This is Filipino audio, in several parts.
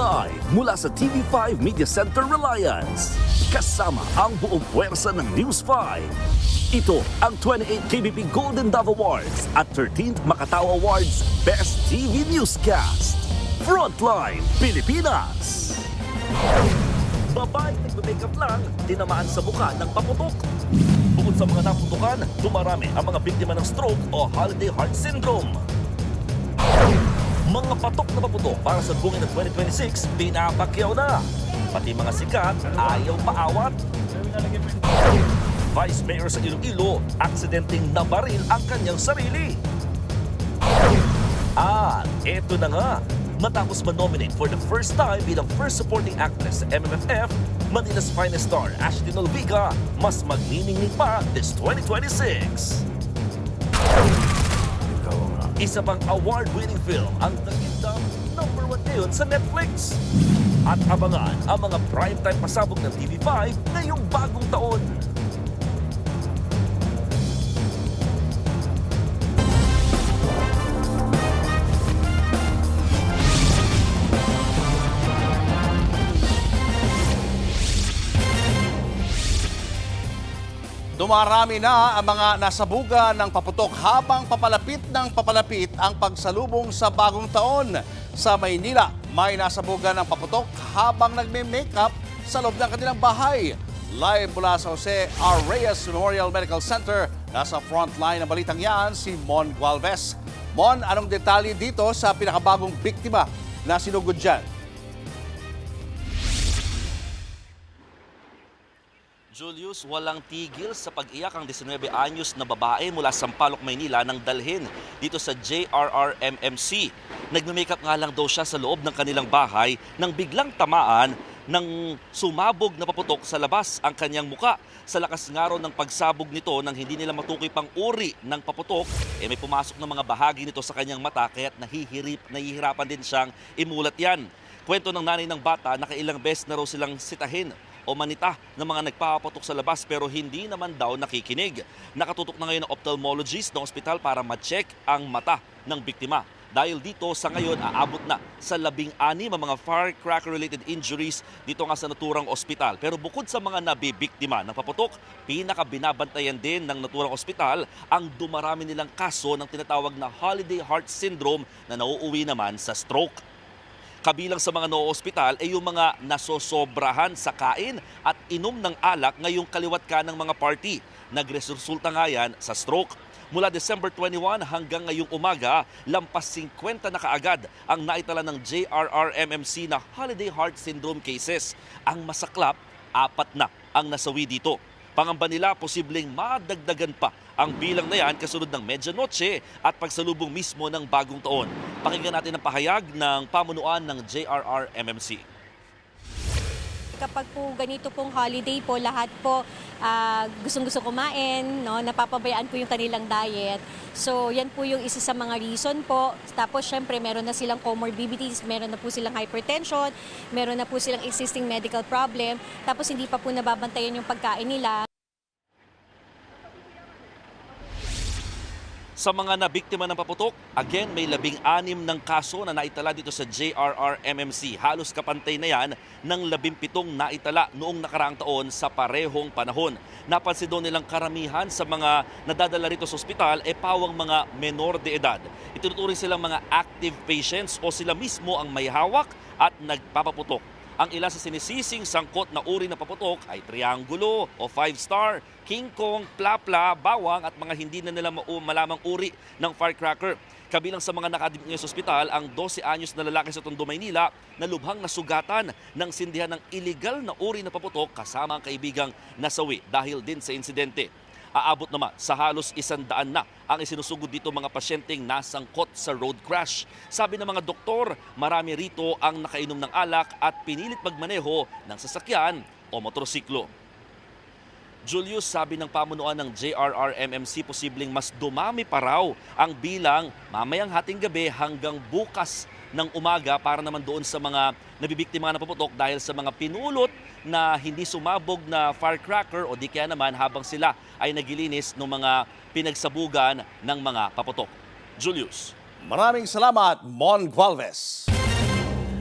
Live mula sa TV5 Media Center Reliance. Kasama ang buong puwersa ng News 5. Ito ang 28th KBP Golden Dove Awards at 13th Makatao Awards Best TV Newscast. Frontline Pilipinas! Babae nagme-makeup lang, tinamaan sa mukha ng paputok. Bukod sa mga naputukan, dumarami ang mga biktima ng stroke o holiday heart syndrome. Mga patok na paputok para sa bungin ng 2026, pinapakyaw na. Pati mga sikat, ayaw paawat. Vice Mayor sa Iloilo, aksidenteng nabaril ang kanyang sarili. At eto na nga, matapos ma-nominate for the first time bilang first supporting actress sa MMFF, Manila's finest star Ashley Nolviga, mas magniningning pa this 2026. Isa pang award-winning film ang The Kingdom, #1 ngayon sa Netflix. At abangan ang mga primetime pasabog ng TV5 ngayong bagong taon. Dumarami na ang mga nasabuga ng paputok habang papalapit ang pagsalubong sa bagong taon. Sa Maynila, may nasabuga ng paputok habang nagme-makeup sa loob ng kanilang bahay. Live mula sa Jose R. Reyes Memorial Medical Center, nasa frontline ng balitang yan si Mon Gualvez. Mon, anong detalye dito sa pinakabagong biktima na sinugod dyan? Julius, walang tigil sa pag-iyak ang 19 anyos na babae mula Sampaloc, Maynila nang dalhin dito sa JRRMMC. Nagme-makeup nga lang daw siya sa loob ng kanilang bahay nang biglang tamaan ng sumabog na paputok sa labas ang kanyang muka. Sa lakas nga raw ng pagsabog nito nang hindi nila matukoy pang uri ng paputok, may pumasok ng mga bahagi nito sa kanyang mata kaya't nahihirapan din siyang imulat yan. Kwento ng nanay ng bata, nakailang beses na raw silang sitahin o manita ng mga nagpapaputok sa labas pero hindi naman daw nakikinig. Nakatutok na ngayon ng ophthalmologist ng ospital para ma-check ang mata ng biktima. Dahil dito sa ngayon aabot na sa 16 ang mga firecracker-related injuries dito nga sa naturang ospital. Pero bukod sa mga nabibiktima ng paputok, pinakabinabantayan din ng naturang ospital ang dumarami nilang kaso ng tinatawag na holiday heart syndrome na nauuwi naman sa stroke. Kabilang sa mga no-ospital ay yung mga nasosobrahan sa kain at inom ng alak ngayong kaliwat ka ng mga party. Nagresulta nga yan sa stroke. Mula December 21 hanggang ngayong umaga, lampas 50 na kaagad ang naitala ng JRRMMC na holiday heart syndrome cases. Ang masaklap, 4 na ang nasawi dito. Pangamba nila, posibleng madagdagan pa ang bilang na yan kasunod ng Medianoche at pagsalubong mismo ng bagong taon. Pakinggan natin ang pahayag ng pamunuan ng JRRMMC. Kapag po ganito pong holiday po, lahat po gustong-gusto kumain, no? Napapabayaan po yung kanilang diet. So yan po yung isa sa mga reason po. Tapos syempre meron na silang comorbidities, meron na po silang hypertension, meron na po silang existing medical problem. Tapos hindi pa po nababantayan yung pagkain nila. Sa mga nabiktima ng paputok, again may 16 ng kaso na naitala dito sa JRRMMC. Halos kapantay na yan ng 17 naitala noong nakaraang taon sa parehong panahon. Napansin doon nilang karamihan sa mga nadadala rito sa ospital pawang mga menor de edad. Itinuturing silang mga active patients o sila mismo ang may hawak at nagpapaputok. Ang ilan sa sinisising sangkot na uri ng paputok ay triangulo o 5-star, king kong, plapla, bawang at mga hindi na nila malamang uri ng firecracker. Kabilang sa mga nakadimit ngayon sa ospital ang 12 anyos na lalaki sa Tondo, Maynila na lubhang nasugatan ng sindihan ng illegal na uri ng paputok kasama ang kaibigang nasawi dahil din sa insidente. Aabot naman sa halos 100 na ang isinusugod dito mga pasyenteng nasangkot sa road crash. Sabi ng mga doktor, marami rito ang nakainom ng alak at pinilit magmaneho ng sasakyan o motorsiklo. Julius, sabi ng pamunuan ng JRRMMC, posibleng mas dumami pa raw ang bilang mamayang hating gabi hanggang bukas ng umaga para naman doon sa mga nabibiktima na paputok dahil sa mga pinulot na hindi sumabog na firecracker o di kaya naman habang sila ay nagilinis ng mga pinagsabugan ng mga paputok. Julius. Maraming salamat, Mon Gualvez.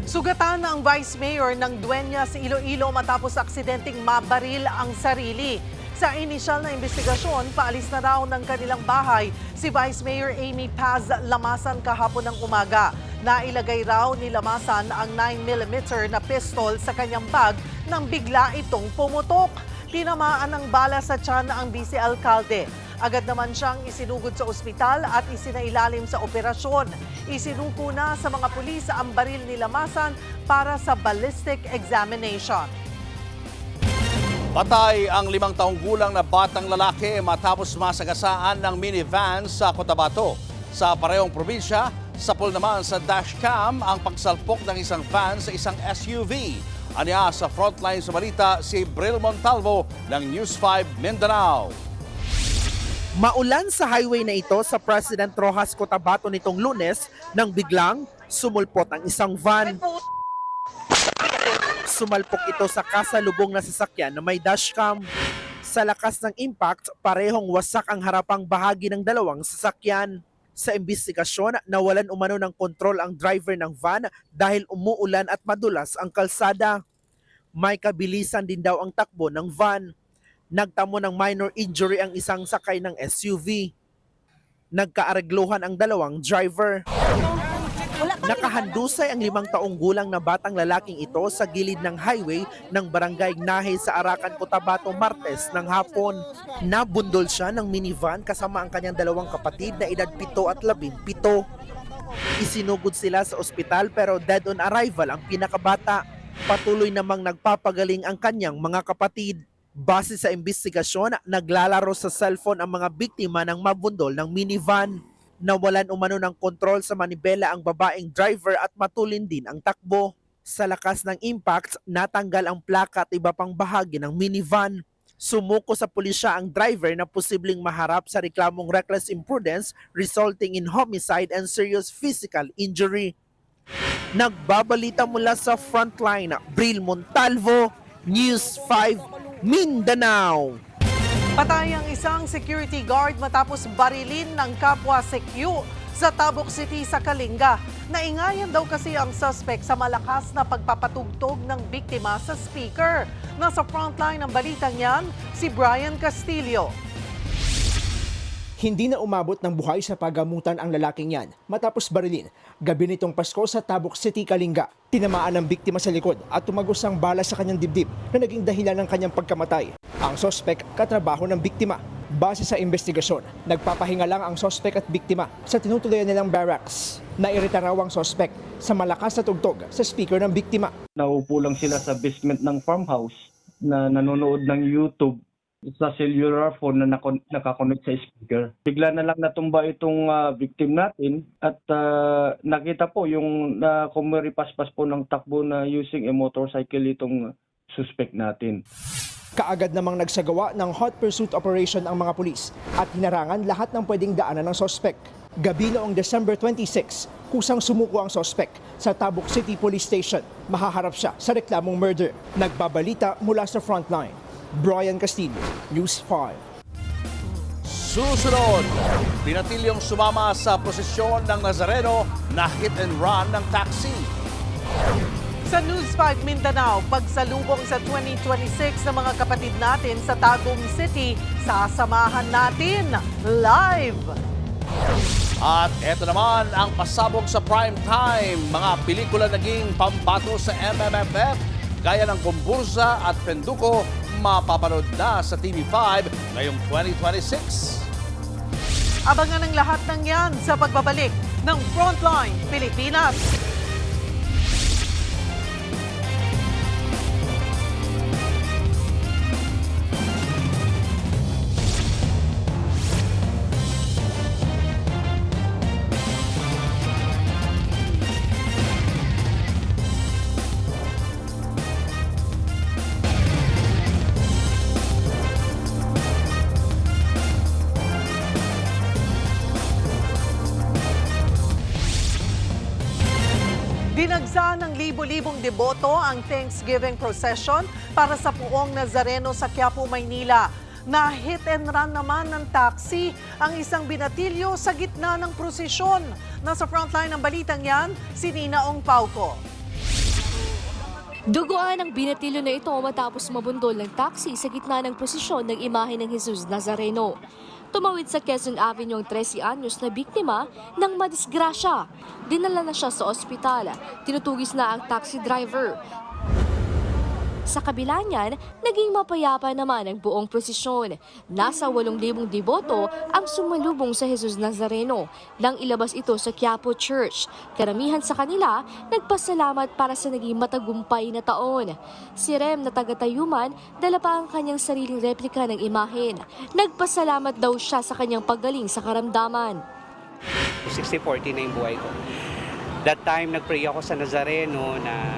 Sugatan ang Vice Mayor ng Dueñas, Iloilo matapos aksidenteng mabaril ang sarili. Sa inisyal na investigasyon, paalis na raw ng kanilang bahay si Vice Mayor Amy Paz Lamasan kahapon ng umaga. Nailagay raw ni Lamasan ang 9mm na pistol sa kanyang bag nang bigla itong pumutok. Tinamaan ng bala sa tiyan ang vice-alkalde. Agad naman siyang isinugod sa ospital at isinailalim sa operasyon. Isinuko na sa mga pulis ang baril ni Lamasan para sa ballistic examination. Patay ang 5 taong gulang na batang lalaki matapos masagasaan ng minivan sa Cotabato. Sa parehong probinsya, sapol naman sa dashcam ang pagsalpok ng isang van sa isang SUV. Aniya sa frontline sa balita si Bril Montalvo ng News 5 Mindanao. Maulan sa highway na ito sa President Roxas Cotabato nitong Lunes nang biglang sumulpot ang isang van. Sumalpok ito sa kasalubong na sasakyan na may dashcam. Sa lakas ng impact, parehong wasak ang harapang bahagi ng dalawang sasakyan. Sa imbestigasyon, nawalan umano ng kontrol ang driver ng van dahil umuulan at madulas ang kalsada. May kabilisan din daw ang takbo ng van. Nagtamo ng minor injury ang isang sakay ng SUV. Nagkaaregluhan ang dalawang driver. Nakahandusay ang 5 taong gulang na batang lalaking ito sa gilid ng highway ng barangay Nahe sa Arakan, Cotabato, Martes ng hapon. Nabundol siya ng minivan kasama ang kanyang 2 kapatid na edad 7 at 17. Isinugod sila sa ospital pero dead on arrival ang pinakabata. Patuloy namang nagpapagaling ang kanyang mga kapatid. Base sa investigasyon, naglalaro sa cellphone ang mga biktima ng mabundol ng minivan. Nawalan umano ng kontrol sa manibela ang babaeng driver at matulin din ang takbo. Sa lakas ng impact, natanggal ang plaka at iba pang bahagi ng minivan. Sumuko sa pulisya ang driver na posibleng maharap sa reklamong reckless imprudence resulting in homicide and serious physical injury. Nagbabalita mula sa Frontline, Bril Montalvo, News 5, Mindanao. Patay ang isang security guard matapos barilin ng kapwa sekyu sa Tabuk City sa Kalinga. Naingayan daw kasi ang suspect sa malakas na pagpapatugtog ng biktima sa speaker. Nasa frontline ng balitang yan, si Brian Castillo. Hindi na umabot ng buhay sa pagamutan ang lalaking yan matapos barilin gabi nitong Pasko sa Tabuk City, Kalinga. Tinamaan ng biktima sa likod at tumagos ang bala sa kanyang dibdib na naging dahilan ng kanyang pagkamatay. Ang sospek katrabaho ng biktima. Base sa investigasyon, nagpapahinga lang ang sospek at biktima sa tinutuloyan nilang barracks. Nairita raw ang sospek sa malakas na tugtog sa speaker ng biktima. Naupo lang sila sa basement ng farmhouse na nanonood ng YouTube sa cellular phone na nakakonect sa speaker. Bigla na lang natumba itong victim natin at nakita po yung kumuripaspas po ng takbo na using a motorcycle itong suspect natin. Kaagad namang nagsagawa ng hot pursuit operation ang mga pulis at hinarangan lahat ng pwedeng daanan ng sospek. Gabi noong December 26, kusang sumuko ang sospek sa Tabuk City Police Station. Mahaharap siya sa reklamong murder. Nagbabalita mula sa frontline. Brian Castillo, News 5. Susunod, pinatilyong sumama sa prosesyon ng Nazareno na hit and run ng taxi. Sa News 5 Mindanao, pagsalubong sa 2026 ng mga kapatid natin sa Tagum City, sasamahan natin live. At eto naman ang pasabog sa prime time. Mga pelikula naging pambato sa MMFF, gaya ng Gomburza at Penduko, mapapanood na sa TV5 ngayong 2026. Abangan ang lahat ng yan sa pagbabalik ng Frontline Pilipinas. Dinagsa ng libo-libong deboto ang Thanksgiving procession para sa Puong Nazareno sa Quiapo, Maynila. Na hit and run naman ng taxi ang isang binatilyo sa gitna ng prosesyon. Nasa frontline ng balitang yan, si Nina Ong Pauco. Duguan ang binatilyo na ito matapos mabundol ng taxi sa gitna ng prosesyon ng imahe ng Jesus Nazareno. Tumawid sa Quezon Avenue ang 13 anyos na biktima ng madisgrasya. Dinala na siya sa ospital. Tinutugis na ang taxi driver. Sa kabila niyan, naging mapayapa naman ang buong prosesyon. Nasa 8,000 deboto ang sumalubong sa Jesus Nazareno nang ilabas ito sa Quiapo Church. Karamihan sa kanila nagpasalamat para sa naging matagumpay na taon. Si Rem na taga-Tayuman, dala pa ang kanyang sariling replika ng imahen. Nagpasalamat daw siya sa kanyang paggaling sa karamdaman. 60-40 na yung buhay ko. That time, nag-pray ako sa Nazareno na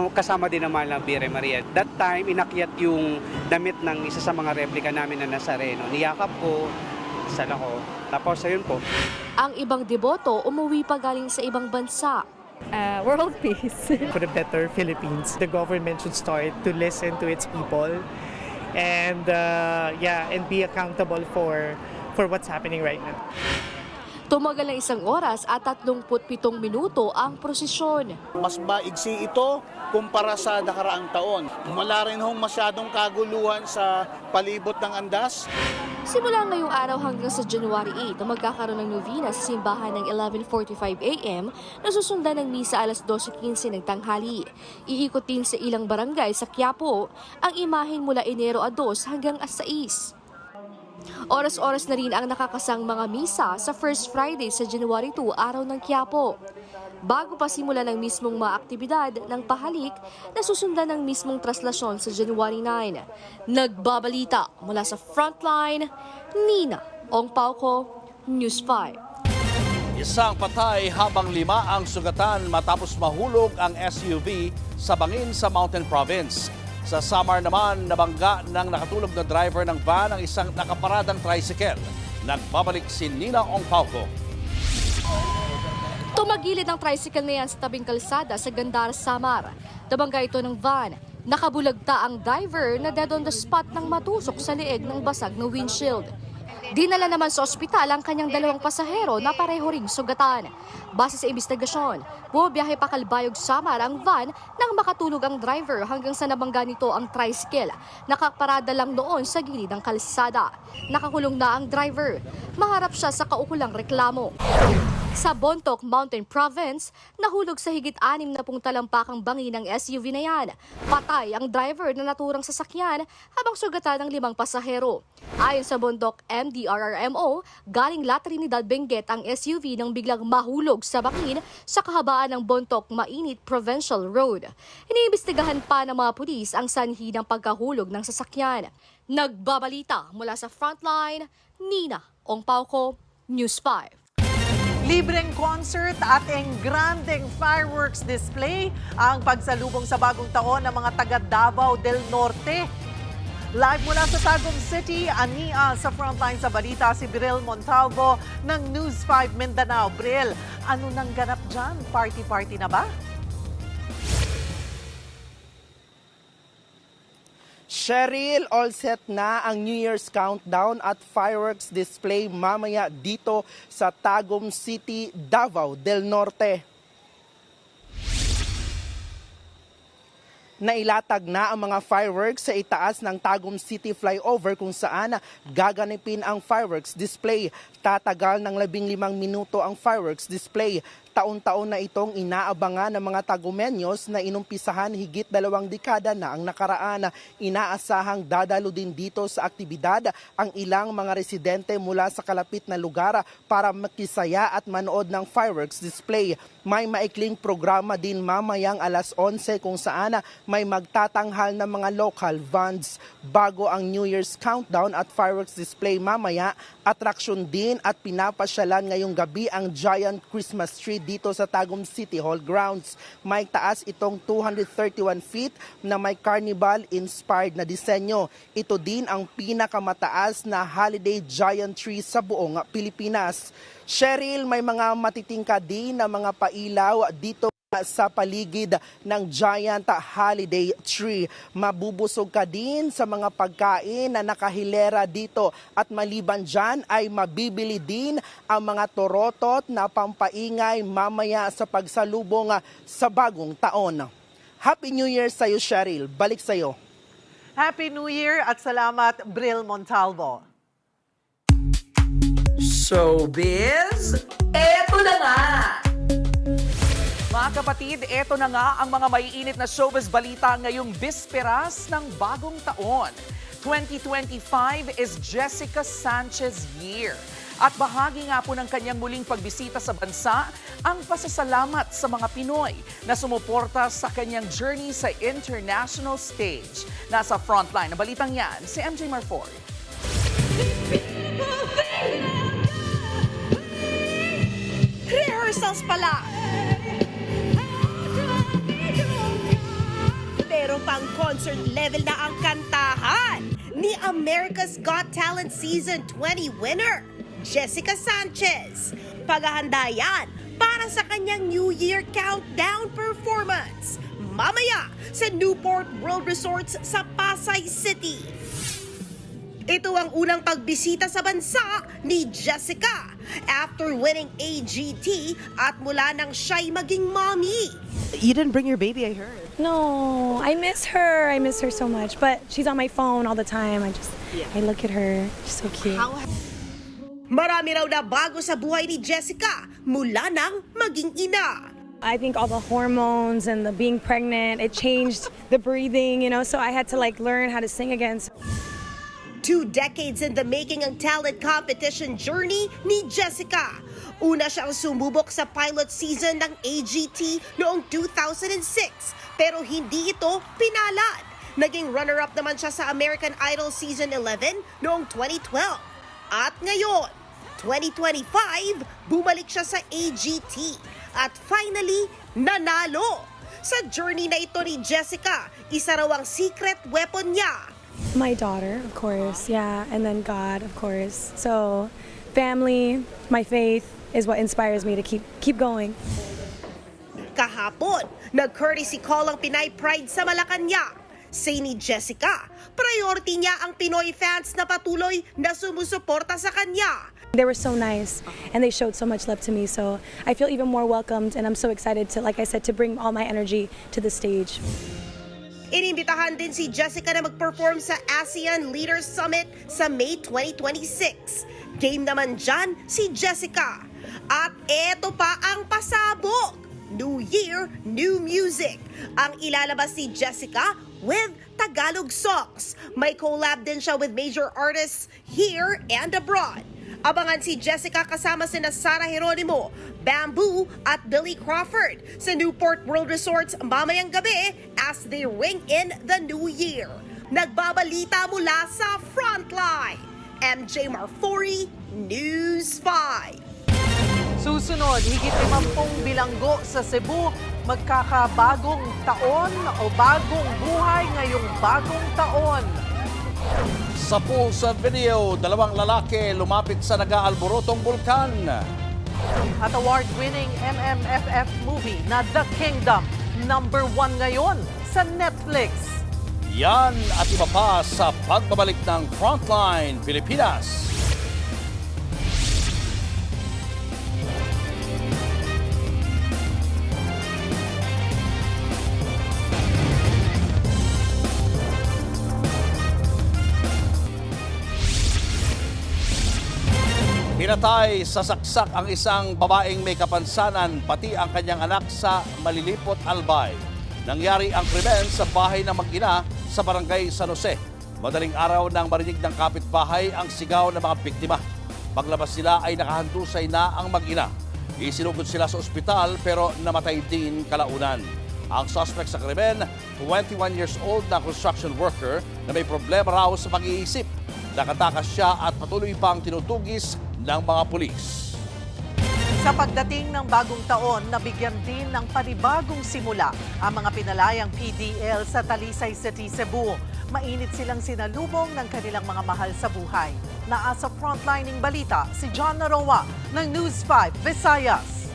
kasama din naman ng Birhen Maria. That time, inakyat yung damit ng isa sa mga replika namin na Nazareno. Niyakap ko, sala ko. Tapos, ayun po. Ang ibang deboto umuwi pa galing sa ibang bansa. World peace. For the better Philippines, the government should start to listen to its people and and be accountable for what's happening right now. Tumagal ng 1 oras at 37 minuto ang prosesyon. Mas maigsi ito kumpara sa nakaraang taon. Wala rin hong masyadong kaguluhan sa palibot ng andas. Simula ngayong araw hanggang sa January 8, magkakaroon ng novena sa simbahan ng 11:45 a.m. na susundan ng misa alas 12:15 ng tanghali. Iikot din sa ilang barangay sa Quiapo ang imahen mula Enero 2 hanggang 6. Oras-oras na rin ang nakakasang mga misa sa First Friday sa January 2, araw ng Quiapo. Bago pa simula ng mismong mga aktibidad ng pahalik na susundan ng mismong traslasyon sa January 9. Nagbabalita mula sa Frontline, Nina Ongpauco, News 5. Isang patay habang 5 ang sugatan matapos mahulog ang SUV sa bangin sa Mountain Province. Sa Samar naman, nabangga ng nakatulog na driver ng van ang isang nakaparadang tricycle. Nagbabalik si Nina Ongpauco. Tumagilid ang tricycle na yan sa tabing kalsada sa Gandara, Samar. Nabangga ito ng van. Nakabulagta ang driver na dead on the spot nang matusok sa leeg ng basag na windshield. Dinala naman sa ospital ang kanyang 2 pasahero na pareho ring sugatan. Base sa investigasyon, bumabiyahe pa Calbayog, Samar ang van nang makatulog ang driver hanggang sa nabangga nito ang tricycle. Nakaparada lang noon sa gilid ng kalsada. Nakakulong na ang driver. Maharap siya sa kaukulang reklamo. Sa Bontoc, Mountain Province, nahulog sa higit 60 talampakang bangin ng SUV na yan. Patay ang driver na naturang sasakyan habang sugatan ng 5 pasahero. Ayon sa Bontoc MDRRMO, galing La Trinidad, Benguet ang SUV nang biglang mahulog sa bangin sa kahabaan ng Bontoc Mainit Provincial Road. Iniimbestigahan pa ng mga pulis ang sanhi ng pagkahulog ng sasakyan. Nagbabalita mula sa Frontline, Nina Ongpauco, News 5. Libreng concert at engrandeng fireworks display ang pagsalubong sa bagong taon ng mga taga Davao del Norte. Live mula sa Tagum City, Ania sa Frontline sa balita si Bril Montalvo ng News 5 Mindanao. Bril, ano nang ganap dyan? Party-party na ba? Cheryl, all set na ang New Year's countdown at fireworks display mamaya dito sa Tagum City, Davao del Norte. Nailatag na ang mga fireworks sa itaas ng Tagum City flyover kung saan gaganapin ang fireworks display. Tatagal ng 15 minuto ang fireworks display. Taon-taon na itong inaabangan ng mga Tagumenyos na inumpisahan higit 2 dekada na ang nakaraan. Inaasahang dadalo din dito sa aktibidad ang ilang mga residente mula sa kalapit na lugar para makisaya at manood ng fireworks display. May maikling programa din mamayang alas 11 kung saan may magtatanghal ng mga local bands. Bago ang New Year's countdown at fireworks display mamaya, atraksyon din at pinapasyalan ngayong gabi ang giant Christmas tree dito sa Tagum City Hall grounds. May taas itong 231 feet na may carnival-inspired na disenyo. Ito din ang pinakamataas na holiday giant tree sa buong Pilipinas. Cheryl, may mga matitingka din na mga pailaw dito sa paligid ng giant holiday tree. Mabubusog ka din sa mga pagkain na nakahilera dito at maliban dyan ay mabibili din ang mga torotot na pampaingay mamaya sa pagsalubong sa bagong taon. Happy New Year sa'yo, Cheryl. Balik sa'yo. Happy New Year at salamat, Bril Montalvo. Showbiz, eto na nga! Mga kapatid, eto na nga ang mga maiinit na showbiz balita ngayong bisperas ng bagong taon. 2025 is Jessica Sanchez year. At bahagi nga po ng kanyang muling pagbisita sa bansa ang pasasalamat sa mga Pinoy na sumuporta sa kanyang journey sa international stage. Nasa frontline ng balitang yan, si MJ Marfor. Rehearsals pala! Pero pang concert level na ang kantahan ni America's Got Talent Season 20 winner, Jessica Sanchez. Paghahanda yan para sa kanyang New Year Countdown performance mamaya sa Newport World Resorts sa Pasay City. Ito ang unang pagbisita sa bansa ni Jessica after winning AGT at mula nang siya'y maging mommy. You didn't bring your baby, I heard. No, I miss her. I miss her so much. But she's on my phone all the time. I look at her. She's so cute. Marami raw na bago sa buhay ni Jessica mula nang maging ina. I think all the hormones and the being pregnant, it changed the breathing, so I had to learn how to sing again. 2 decades in the making ang talent competition journey ni Jessica. Una siyang sumubok sa pilot season ng AGT noong 2006 pero hindi ito pinalad. Naging runner-up naman siya sa American Idol Season 11 noong 2012. At ngayon, 2025, bumalik siya sa AGT at finally nanalo. Sa journey na ito ni Jessica, isa raw ang secret weapon niya. My daughter, of course, yeah, and then God, of course. So, family, my faith is what inspires me to keep going. Kahapon, nag-courtesy call ang Pinay Pride sa Malacanang. Say ni Jessica, priority niya ang Pinoy fans na patuloy na sumusuporta sa kanya. They were so nice and they showed so much love to me, so I feel even more welcomed and I'm so excited to, like I said, to bring all my energy to the stage. Inimbitahan din si Jessica na mag-perform sa ASEAN Leaders Summit sa May 2026. Game naman dyan si Jessica. At eto pa ang pasabog. New Year, new music. Ang ilalabas ni Jessica with Tagalog songs. May collab din siya with major artists here and abroad. Abangan si Jessica kasama sina Sara Geronimo, Bamboo at Billy Crawford sa Newport World Resorts mamayang gabi as they ring in the new year. Nagbabalita mula sa Frontline. MJ Marfori, News 5. Susunod, higit 50 bilanggo sa Cebu, magkakabagong taon o bagong buhay ngayong bagong taon. Sa pool sa video, 2 lalaki lumapit sa nag-aalborotong bulkan. At award-winning MMFF movie na The Kingdom, #1 ngayon sa Netflix. Yan at iba pa sa pagbabalik ng Frontline Pilipinas. Pinatay sa saksak ang isang babaeng may kapansanan pati ang kanyang anak sa Malilipot, Albay. Nangyari ang krimen sa bahay ng mag-ina sa barangay San Jose. Madaling araw nang marinig ng kapitbahay ang sigaw ng mga biktima. Paglabas nila ay nakahandusay na ang mag-ina. Isinugod sila sa ospital pero namatay din kalaunan. Ang suspect sa krimen, 21 years old na construction worker na may problema raw sa pag-iisip. Nakatakas siya at patuloy pang tinutugis ng mga pulis. Sa pagdating ng bagong taon, nabigyan din ng panibagong simula ang mga pinalayang PDL sa Talisay City, Cebu. Mainit silang sinalubong ng kanilang mga mahal sa buhay. Naasa frontlining balita si John Naroa ng News 5 Visayas.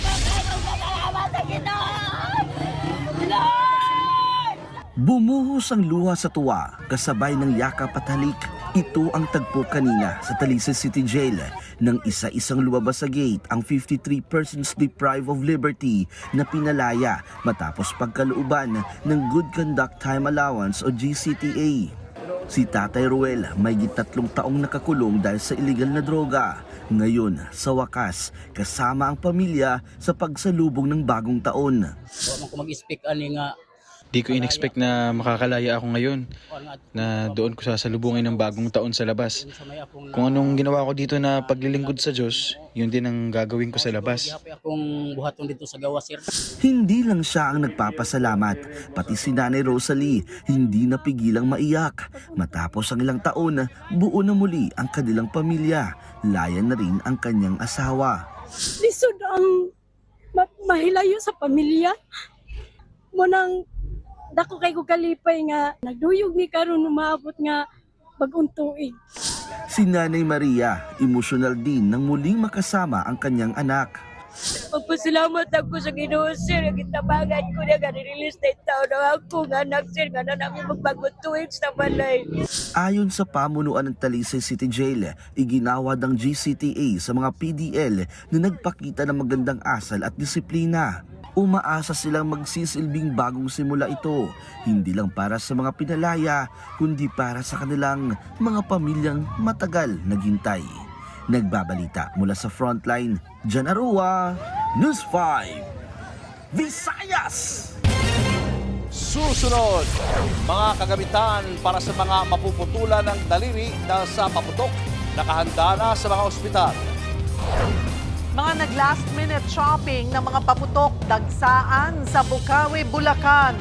Salamat sa Ginoo! Bumuhos ang luha sa tuwa, kasabay ng yakap at halik. Ito ang tagpo kanina sa Talisay City Jail nang isa-isang lumabas sa gate ang 53 persons deprived of liberty na pinalaya matapos pagkalooban ng Good Conduct Time Allowance o GCTA. Si Tatay Ruel may 3 taong nakakulong dahil sa illegal na droga. Ngayon, sa wakas, kasama ang pamilya sa pagsalubong ng bagong taon. Di ko in-expect na makakalaya ako ngayon, na doon ko sasalubungin ng bagong taon sa labas. Kung anong ginawa ko dito na paglilingkod sa Diyos, yun din ang gagawin ko sa labas. Hindi lang siya ang nagpapasalamat, pati si Nanay Rosalie hindi napigilang maiyak. Matapos ang ilang taon, buo na muli ang kanilang pamilya. Layan na rin ang kanyang asawa. Lisod ang mahilayo sa pamilya. Munang dako kay ko kalipay nga nagduyog ni karon umaabot nga bagong tuig. Si Nanay Maria, emosyonal din nang muling makasama ang kanyang anak. Magpasalamat ako sa Ginoo, sir. Gitabangan ko na ga-release na itaw na ako nga anak, sir. Nga na namin magbagong tuig sa balay. Ayon sa pamunuan ng Talisay City Jail, iginawad ang GCTA sa mga PDL na nagpakita ng magandang asal at disiplina. Umaasa silang magsisilbing bagong simula ito, hindi lang para sa mga pinalaya, kundi para sa kanilang mga pamilyang matagal naghintay. Nagbabalita mula sa Frontline, Jan Arua, News 5, Visayas! Susunod, mga kagamitan para sa mga mapuputulan ng daliri dahil sa paputok, nakahanda na sa mga ospital. Mga nag-last minute shopping ng mga paputok dagsaan sa Bukawi, Bulacan.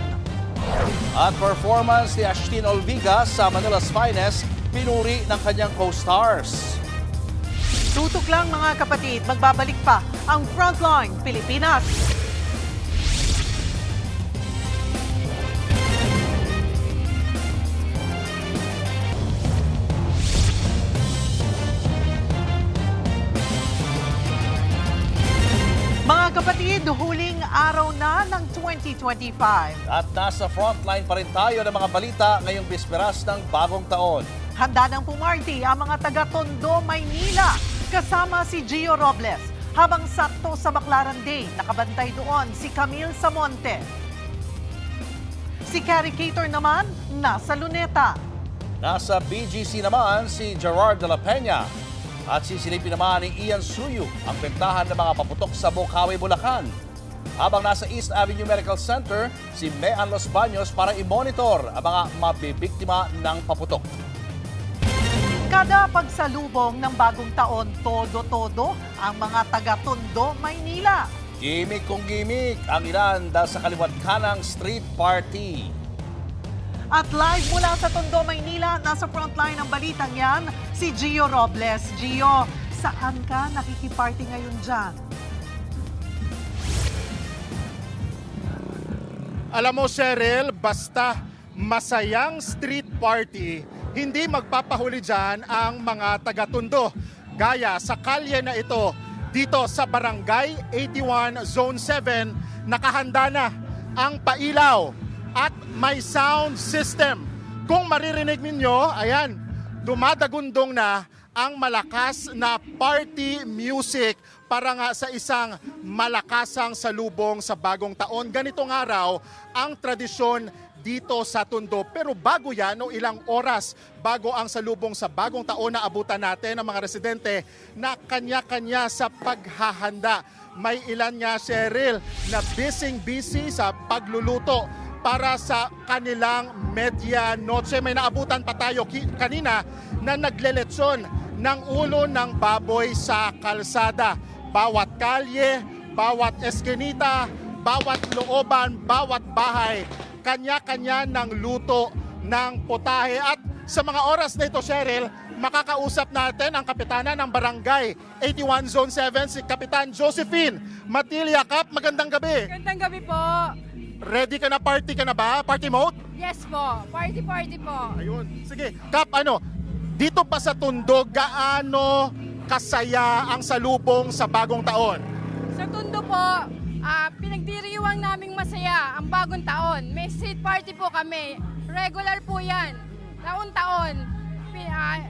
At performance ni Ashtin Olviga sa Manila's Finest, pinuri ng kanyang co-stars. Tutok lang mga kapatid, magbabalik pa ang Frontline Pilipinas. Mga kapatid, huling araw na ng 2025. At nasa frontline pa rin tayo ng mga balita ngayong bisperas ng bagong taon. Handa ng pumarty ang mga taga-Tondo, Maynila, kasama si Gio Robles. Habang sakto sa Baclaran Day, nakabantay doon si Camille Samonte. Si Carrie Cator naman, nasa Luneta. Nasa BGC naman si Gerard de la Peña. At sisilipin naman ni Ian Suyu ang bentahan ng mga paputok sa Bukawi, Bulacan. Habang nasa East Avenue Medical Center, si Mean Los Baños para i-monitor ang mga mabibiktima ng paputok. Kada pagsalubong ng bagong taon, todo-todo ang mga taga-Tondo, Maynila. Gimik kung gimik ang ilan dahil sa kaliwat kanang street party. At live mula sa Tondo, Maynila, nasa frontline ng balitang yan, si Gio Robles. Gio, saan ka nakikiparty ngayon dyan? Alam mo, Cheryl, basta masayang street party, hindi magpapahuli dyan ang mga taga-Tondo. Gaya sa kalye na ito, dito sa Barangay 81 Zone 7, nakahanda na ang pailaw at may sound system. Kung maririnig ninyo, ayan, dumadagundong na ang malakas na party music para nga sa isang malakasang salubong sa bagong taon. Ganitong araw ang tradisyon dito sa Tondo. Pero bago yan, no, ilang oras bago ang salubong sa bagong taon na abutan natin ang mga residente na kanya-kanya sa paghahanda. May ilan nga, Cheryl, na busy sa pagluluto para sa kanilang medianoche. May naabutan pa tayo kanina na nagleletsyon ng ulo ng baboy sa kalsada. Bawat kalye, bawat eskinita, bawat looban, bawat bahay, kanya-kanya ng luto ng potahe. At sa mga oras na ito, Cheryl, makakausap natin ang kapitana ng Barangay 81 Zone 7, si Kapitan Josephine Matilya. Kap, magandang gabi. Magandang gabi po. Ready ka na? Party ka na ba? Party mode? Yes po. Party po. Ayun. Sige. Kap, dito pa sa Tondo, gaano kasaya ang salubong sa bagong taon? Sa Tondo po, Pinagdiriwang naming masaya ang bagong taon. May street party po kami. Regular po yan. Taon-taon.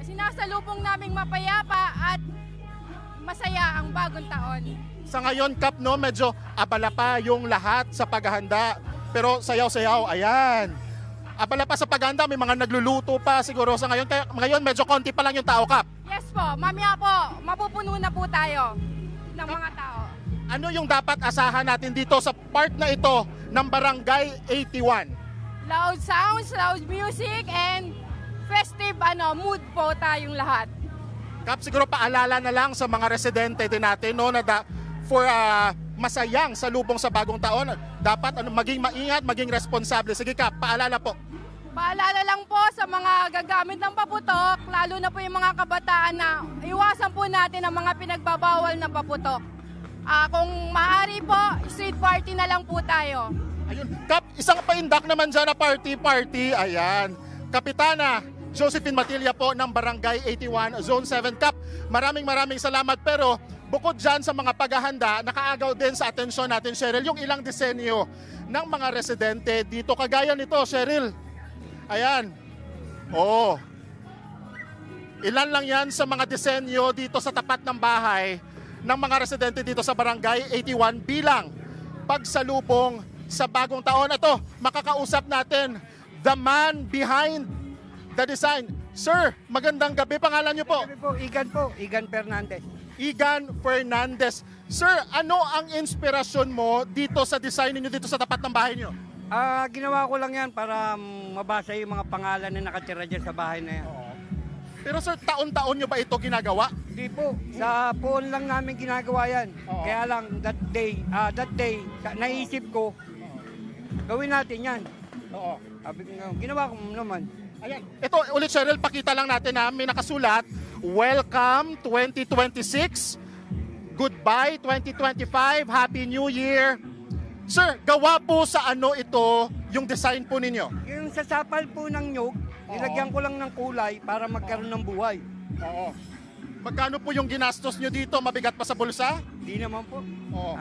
Sinasalubong naming mapayapa at masaya ang bagong taon. Sa ngayon, Kap, no, medyo abala pa yung lahat sa paghahanda. Pero sayaw-sayaw, ayan. Abala pa sa paghahanda, may mga nagluluto pa siguro sa ngayon. Kaya ngayon, medyo konti pa lang yung tao, Kap. Yes po, mamaya po, mapupuno na po tayo ng mga tao. Ano yung dapat asahan natin dito sa part na ito ng Barangay 81? Loud sounds, loud music, and festive mood po tayong lahat. Kap, siguro paalala na lang sa mga residente din natin, no, na for masayang salubong sa bagong taon, dapat maging maingat, maging responsable. Sige, Kap, paalala po. Paalala lang po sa mga gagamit ng paputok, lalo na po yung mga kabataan na iwasan po natin ang mga pinagbabawal na paputok. Kung maaari po, street party na lang po tayo. Ayun, Kap, isang paindak naman dyan na party. Ayan. Kapitana Josephine Matilla po ng Barangay 81, Zone 7. Kap, maraming salamat. Pero bukod dyan sa mga paghahanda, nakaagaw din sa atensyon natin, Cheryl, yung ilang disenyo ng mga residente dito. Kagaya nito, Cheryl. Ayan. Oo. Ilan lang yan sa mga disenyo dito sa tapat ng bahay ng mga residente dito sa Barangay 81 bilang pagsalubong sa bagong taon. Ito, makakausap natin the man behind the design. Sir, magandang gabi. Pangalan niyo po? Igan Fernandez. Igan Fernandez. Sir, ano ang inspirasyon mo dito sa design niyo dito sa tapat ng bahay niyo? Ginawa ko lang yan para mabasa yung mga pangalan na nakatira dyan sa bahay na yan. Pero sir, taon-taon nyo ba ito ginagawa? Hindi po. Sa phone lang namin ginagawa yan. Kaya lang, that day, naisip ko, gawin natin yan. Oo. Ginawa ko naman. Ayan. Ito ulit, Cheryl, pakita lang natin na may nakasulat, Welcome 2026, Goodbye 2025, Happy New Year. Sir, gawa po sa ano ito yung design po ninyo? Yung sasapal po ng nyug, nilagyan ko lang ng kulay para magkaroon ng buhay. Oo. Magkano po yung ginastos nyo dito? Mabigat pa sa bulsa? Hindi naman po. Oo.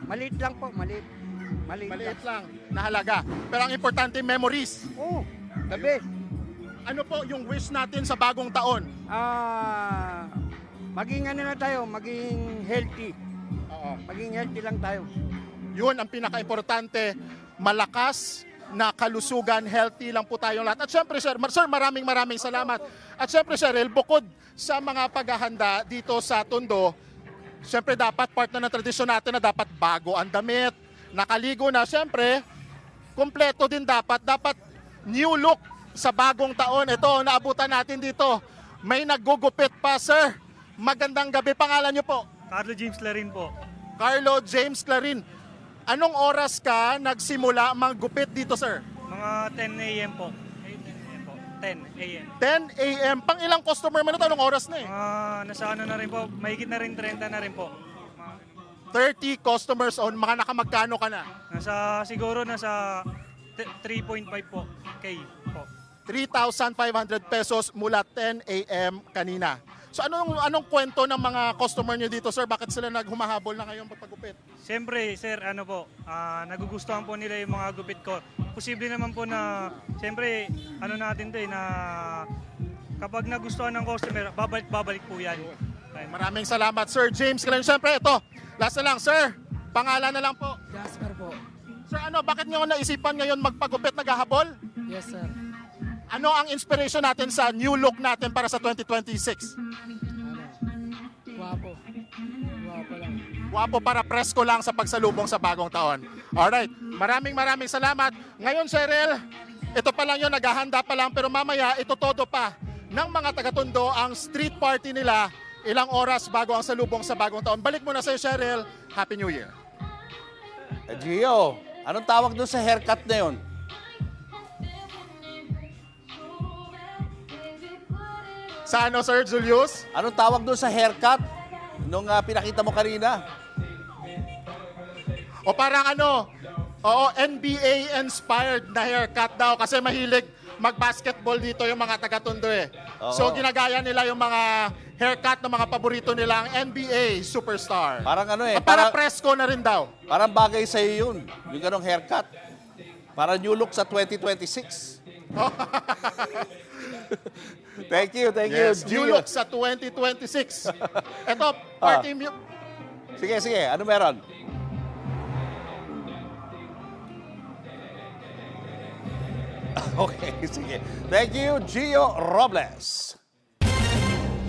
Maliit lang po, maliit. Maliit lang na halaga. Pero ang importante, memories. Oo, the best. Ano po yung wish natin sa bagong taon? Maging na tayo, maging healthy. Oo. Maging healthy lang tayo. Yun ang pinaka-importante, malakas na kalusugan, healthy lang po tayong lahat. At syempre, sir, maraming salamat. At syempre, Cheryl, bukod sa mga paghahanda dito sa Tondo, syempre dapat part na ng tradisyon natin na dapat bago ang damit, nakaligo na. Syempre, kumpleto din dapat new look sa bagong taon. Ito, naabutan natin dito. May naggugupit pa, sir. Magandang gabi. Pangalan niyo po? Carlo James Larin po. Carlo James Clarin. Anong oras ka nagsimula maggupit dito, sir? Mga 10 a.m. po. 10 a.m. 10 a.m. Pang ilang customer man ito? Anong oras na eh? Nasa ano na rin po, mahigit na rin 30 na rin po. 30 customers on. Mga nakamagkano ka na? Siguro nasa 3.5 po. K po. 3,500 pesos mula 10 a.m. kanina. So anong kwento ng mga customer niyo dito, sir? Bakit sila naghumahabol na ngayon pagpagupit? Siyempre, sir, nagugustuhan po nila yung mga gupit ko. Posible naman po na, siyempre, natin na kapag nagustuhan ng customer, babalik po yan. Maraming salamat, Sir James. Siyempre, ito, last na lang, sir. Pangalan na lang po. Jasper po. Sir, bakit niyo naisipan ngayon magpagupit, naghahabol? Yes, sir. Ano ang inspiration natin sa new look natin para sa 2026? Guwapo. Guwapo lang. Guwapo para presko lang sa pagsalubong sa bagong taon. Alright, maraming salamat. Ngayon, Cheryl, ito pa lang yun, naghahanda pa lang, pero mamaya ito todo pa ng mga taga-Tondo ang street party nila ilang oras bago ang salubong sa bagong taon. Balik muna sa'yo, Cheryl. Happy New Year. Gio, anong tawag doon sa haircut na yun? Sa ano, Sir Julius? Anong tawag doon sa haircut nung pinakita mo kanina? O parang NBA-inspired na haircut daw kasi mahilig mag-basketball dito yung mga taga-Tondo eh. Oo. So ginagaya nila yung mga haircut ng mga paborito nilang NBA superstar. Parang ano eh, Para presko na rin daw. parang bagay sa iyo yun, yung ganong haircut. Para new look sa 2026. Thank you, Yes, Gio. new look sa 2026. Ito, party Sige, ano meron? Okay, sige. Thank you, Gio Robles.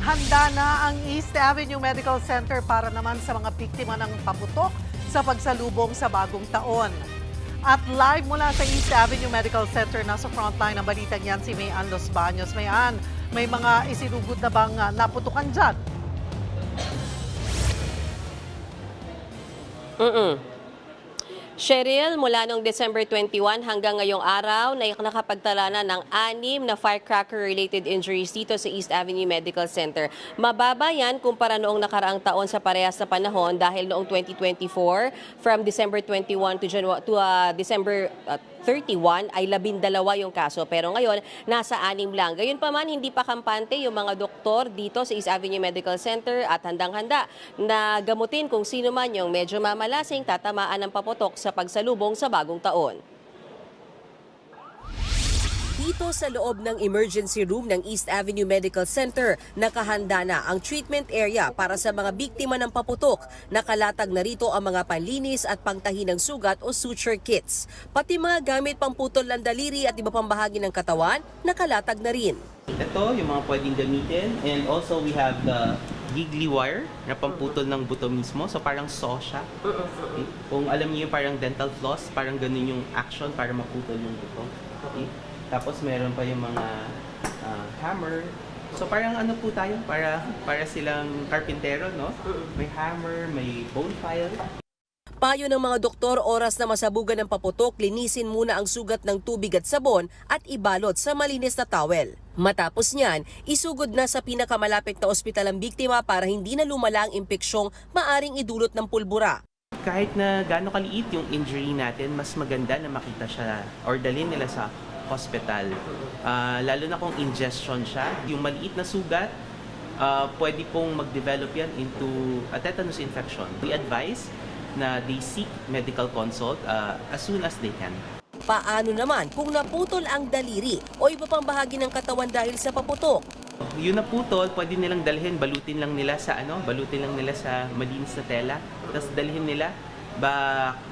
Handa na ang East Avenue Medical Center para naman sa mga biktima ng paputok sa pagsalubong sa bagong taon. At live mula sa East Avenue Medical Center, nasa frontline ng balitang yan si Mayan Los Baños. Mayan, may mga isinugod na bang naputukan dyan? Cheryl, mula noong December 21 hanggang ngayong araw, nakapagtala na ng 6 na firecracker-related injuries dito sa East Avenue Medical Center. Mababa yan kumpara noong nakaraang taon sa parehas na panahon dahil noong 2024, from December 21 to December 31 ay 12 yung kaso. Pero ngayon, nasa 6 lang. Gayunpaman, hindi pa kampante yung mga doktor dito sa East Avenue Medical Center at handang-handa na gamutin kung sino man yung medyo mamalasing tatamaan ng paputok sa pagsalubong sa bagong taon. Dito sa loob ng emergency room ng East Avenue Medical Center, nakahanda na ang treatment area para sa mga biktima ng paputok. Nakalatag na rito ang mga panlinis at pangtahi ng sugat o suture kits. Pati mga gamit pamputol ng daliri at iba pang bahagi ng katawan, nakalatag na rin. Ito yung mga pwedeng gamitin, and also we have the giggly wire na pamputol ng buto mismo. So parang saw siya. Okay. Kung alam niyo yung parang dental floss, parang ganun yung action para maputol yung buto. Okay. Tapos meron pa yung mga hammer. So parang ano po tayo, para silang karpintero, no? May hammer, may bone file. Payo ng mga doktor, oras na masabugan ng paputok, linisin muna ang sugat ng tubig at sabon at ibalot sa malinis na towel. Matapos niyan, isugod na sa pinakamalapit na ospital ang biktima para hindi na lumala ang impeksyong maaring idulot ng pulbura. Kahit na gaano kaliit yung injury natin, mas maganda na makita siya or dalhin nila sa hospital. Lalo na kung ingestion siya, yung maliit na sugat, pwede pong mag-develop yan into a tetanus infection. We advise na they seek medical consult as soon as they can. Paano naman kung naputol ang daliri o iba pang bahagi ng katawan dahil sa paputok? Yung naputol, pwede nilang dalhin, balutin lang nila sa malinis na tela, tapos dalhin nila.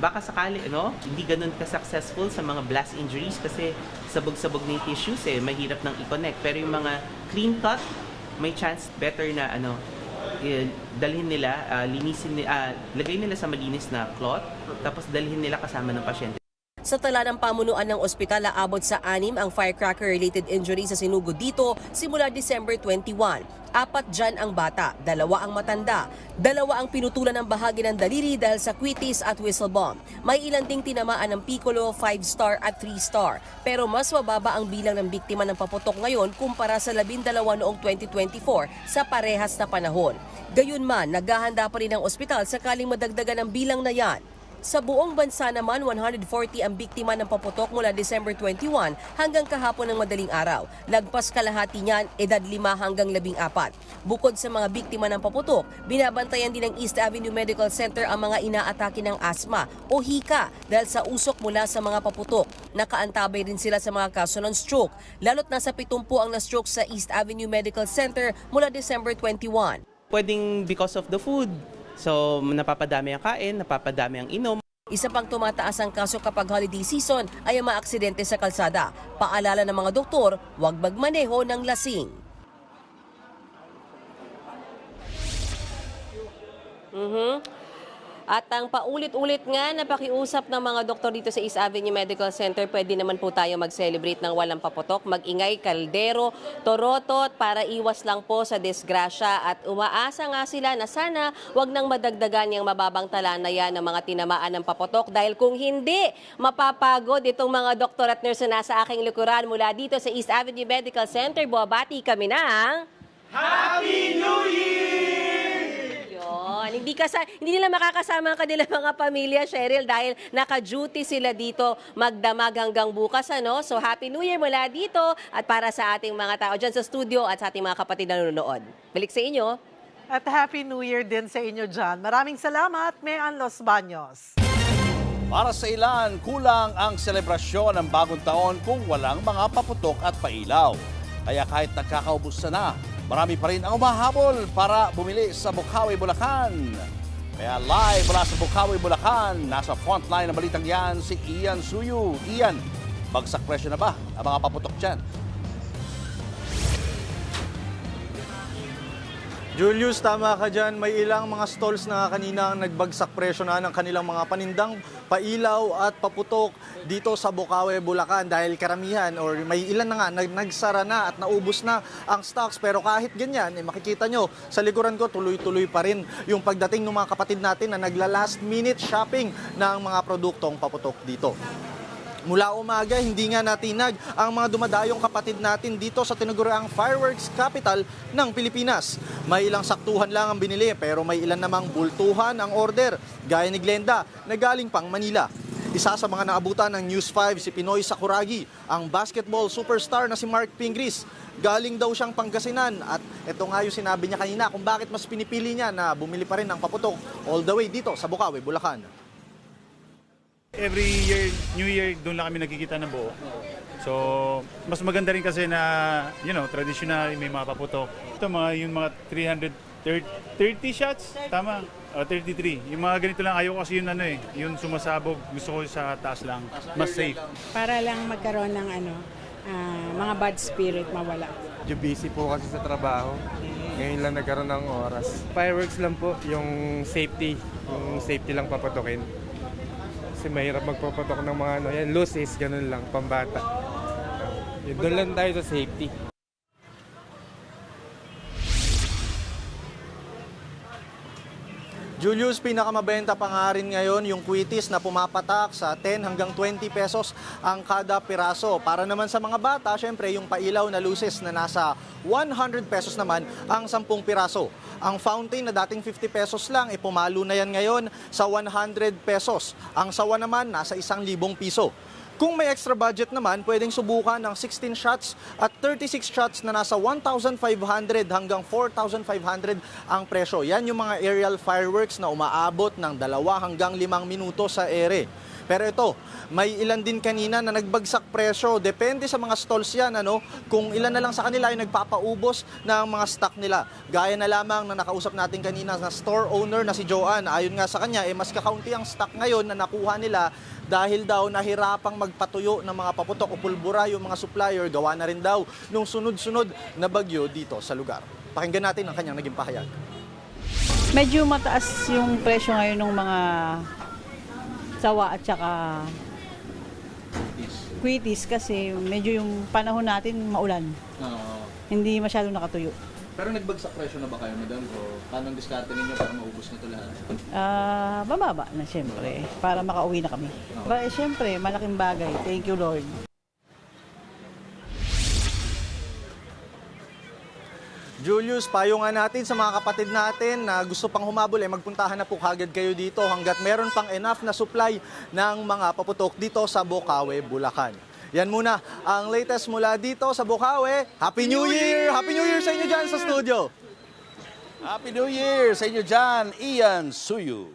Baka sakali, hindi ganun ka-successful sa mga blast injuries kasi sabog-sabog na yung tissues, mahirap nang i-connect. Pero yung mga clean cut, may chance better na dalhin nila, lagay nila sa malinis na cloth, tapos dalhin nila kasama ng pasyente. Sa tala ng pamunuan ng ospital, aabot sa 6 ang firecracker-related injuries sa sinugod dito simula December 21. 4 dyan ang bata, 2 ang matanda, 2 ang pinutulan ng bahagi ng daliri dahil sa quitis at whistle bomb. May ilan ding tinamaan ng piccolo, 5-star at 3-star. Pero mas mababa ang bilang ng biktima ng paputok ngayon kumpara sa 12 noong 2024 sa parehas na panahon. Gayunman, naghahanda pa rin ang ospital sakaling madagdagan ang bilang na yan. Sa buong bansa naman, 140 ang biktima ng paputok mula December 21 hanggang kahapon ng madaling araw. Lagpas kalahati niyan, edad 5 hanggang 14. Bukod sa mga biktima ng paputok, binabantayan din ng East Avenue Medical Center ang mga inaatake ng asma o hika dahil sa usok mula sa mga paputok. Nakaantabay rin sila sa mga kaso ng stroke, lalo't nasa 70 ang na-stroke sa East Avenue Medical Center mula December 21. Pwedeng because of the food. So, napapadami ang kain, napapadami ang inom. Isa pang tumataas ang kaso kapag holiday season ay ang mga aksidente sa kalsada. Paalala ng mga doktor, huwag magmaneho ng lasing. At ang paulit-ulit nga na pakiusap ng mga doktor dito sa East Avenue Medical Center, pwede naman po tayo mag-celebrate ng walang paputok, mag-ingay, kaldero, torotot para iwas lang po sa disgrasya. At umaasa nga sila na sana wag nang madagdagan yung mababang tala na yan ng mga tinamaan ng paputok dahil kung hindi, mapapagod itong mga doktor at nurse na nasa aking likuran mula dito sa East Avenue Medical Center. Buwabati kami ng Happy New Year! Yun. naman. Hindi nila makakasama ang kanilang mga pamilya, Cheryl, dahil naka-duty sila dito magdamag hanggang bukas. Ano? So Happy New Year mula dito at para sa ating mga tao dyan sa studio at sa ating mga kapatid na nanonood. Balik sa inyo. At Happy New Year din sa inyo dyan. Maraming salamat, Mayan Los Baños. Para sa ilan, kulang ang selebrasyon ng bagong taon kung walang mga paputok at pailaw. Kaya kahit nagkakaubos na, marami pa rin ang umahabol para bumili sa Bukawi, Bulacan. Kaya live mula sa Bukawi, Bulacan, nasa frontline ng balitang yan si Ian Suyu. Ian, bagsak presyo na ba ang mga paputok dyan? Julius, tama ka dyan. May ilang mga stalls na kanina ang nagbagsak presyo na ng kanilang mga panindang pailaw at paputok dito sa Bukawi, Bulacan dahil karamihan or may ilan na nga nagsara na at naubos na ang stocks. Pero kahit ganyan, makikita nyo sa likuran ko tuloy-tuloy pa rin yung pagdating ng mga kapatid natin na nagla-last minute shopping ng mga produktong paputok dito. Mula umaga, hindi nga natinag ang mga dumadayong kapatid natin dito sa tinaguriang fireworks capital ng Pilipinas. May ilang saktuhan lang ang binili pero may ilan namang bultuhan ang order, gaya ni Glenda na galing pang Manila. Isa sa mga naabutan ng News 5 si Pinoy Sakuragi, ang basketball superstar na si Mark Pingris. Galing daw siyang Pangasinan at ito nga yung sinabi niya kanina kung bakit mas pinipili niya na bumili pa rin ng paputok all the way dito sa Bukawi, Bulacan. Every year, New Year, doon lang kami nagkikita ng buo. So, mas maganda rin kasi na, traditional, may mga paputok. Ito yung mga 330 shots, tama? 33. Yung mga ganito lang, ayaw kasi yung sumasabog, gusto ko sa taas lang, mas safe. Para lang magkaroon ng mga bad spirit mawala. Busy po kasi sa trabaho. Ngayon lang nagkaroon ng oras. Fireworks lang po, yung safety lang papatukin. Kasi mahirap magpapatok ng mga yan, looses, ganun lang, pambata. Doon lang tayo sa safety. Julius, pinakamabenta pa nga rin ngayon yung kwitis na pumapatak sa 10 hanggang 20 pesos ang kada piraso. Para naman sa mga bata, syempre yung pailaw na luces na nasa 100 pesos naman ang 10 piraso. Ang fountain na dating 50 pesos lang, pumalo na yan ngayon sa 100 pesos. Ang sawa naman nasa 1,000 piso. Kung may extra budget naman, pwedeng subukan ng 16 shots at 36 shots na nasa 1,500 hanggang 4,500 ang presyo. Yan yung mga aerial fireworks na umaabot ng 2 hanggang 5 minuto sa ere. Pero ito, may ilan din kanina na nagbagsak presyo. Depende sa mga stalls yan, kung ilan na lang sa kanila ay nagpapaubos ng mga stock nila. Gaya na lamang na nakausap natin kanina na store owner na si Joanne. Ayon nga sa kanya, mas kakaunti ang stock ngayon na nakuha nila dahil daw nahirapang magpatuyo ng mga paputok o pulbura yung mga supplier. Gawa na rin daw nung sunod-sunod na bagyo dito sa lugar. Pakinggan natin ang kanyang naging pahayag. Medyo mataas yung presyo ngayon ng mga sawa at saka kwitis kasi medyo yung panahon natin maulan. Hindi masyadong nakatuyo. Pero nagbagsak presyo na ba kayo, madam? O paano ang diskarte ninyo para maubos na ito lahat? Bababa na siyempre para makauwi na kami. Siyempre, malaking bagay. Thank you, Lord. Julius, payo nga natin sa mga kapatid natin na gusto pang humabol, magpuntahan na po kagad kayo dito hanggat meron pang enough na supply ng mga paputok dito sa Bukawi, Bulacan. Yan muna ang latest mula dito sa Bukawi. Happy New Year! Happy New Year sa inyo dyan sa studio! Happy New Year sa inyo dyan, Ian Suyu.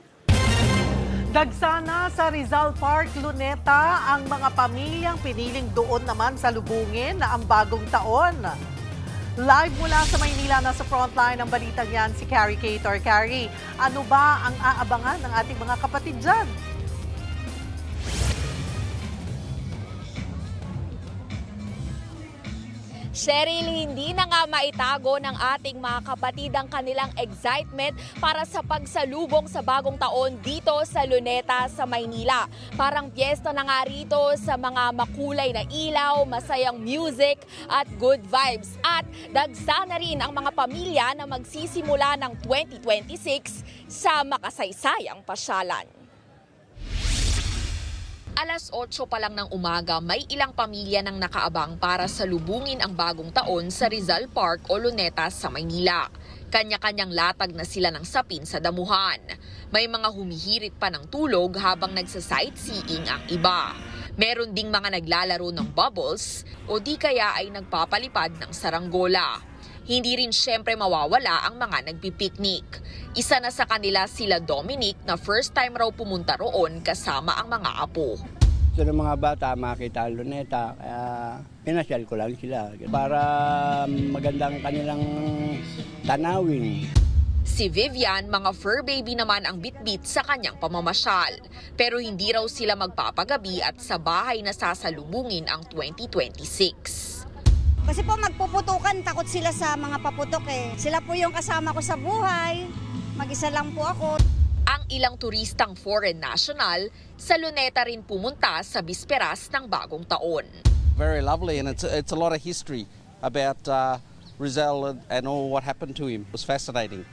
Dagsana sa Rizal Park, Luneta, ang mga pamilyang piniling doon naman sa lubungin na ang bagong taon. Live mula sa Maynila, nasa frontline ng balitang yan si Carrie Cator. Carrie, ano ba ang aabangan ng ating mga kapatid dyan? Cheryl, hindi na nga maitago ng ating mga kapatid ang kanilang excitement para sa pagsalubong sa bagong taon dito sa Luneta sa Maynila. Parang piyesta na nga rito sa mga makulay na ilaw, masayang music at good vibes. At dagsa na rin ang mga pamilya na magsisimula ng 2026 sa makasaysayang pasyalan. Alas 8 pa lang ng umaga, may ilang pamilya nang nakaabang para salubungin ang bagong taon sa Rizal Park o Luneta sa Maynila. Kanya-kanyang latag na sila ng sapin sa damuhan. May mga humihirit pa ng tulog habang nagsa-sightseeing ang iba. Meron ding mga naglalaro ng bubbles o di kaya ay nagpapalipad ng saranggola. Hindi rin syempre mawawala ang mga nagpipiknik. Isa na sa kanila sila Dominic na first time raw pumunta roon kasama ang mga apo. Gusto ng mga bata makita ang luneta, kaya pinasyal ko lang sila para magandang kanilang tanawin. Si Vivian, mga fur baby naman ang bitbit sa kanyang pamamasyal. Pero hindi raw sila magpapagabi at sa bahay na sasalubungin ang 2026. Kasi po magpuputukan, takot sila sa mga paputok eh. Sila po yung kasama ko sa buhay, mag-isa lang po ako. Ang ilang turistang foreign national sa Luneta rin pumunta sa bisperas ng bagong taon. Very lovely, and it's a lot of history about Rizal and all what happened to him. It was fascinating.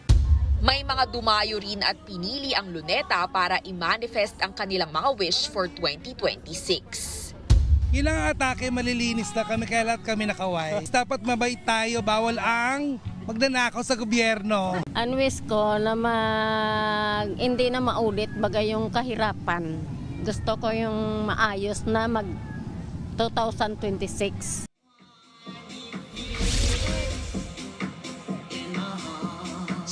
May mga dumayo rin at pinili ang Luneta para i-manifest ang kanilang mga wish for 2026. Ilang atake, malilinis na kami, kaya lahat kami nakaway. Dapat mabait tayo, bawal ang magnanakaw sa gobyerno. Ang wish ko na hindi na maulit bagay yung kahirapan. Gusto ko yung maayos na mag 2026.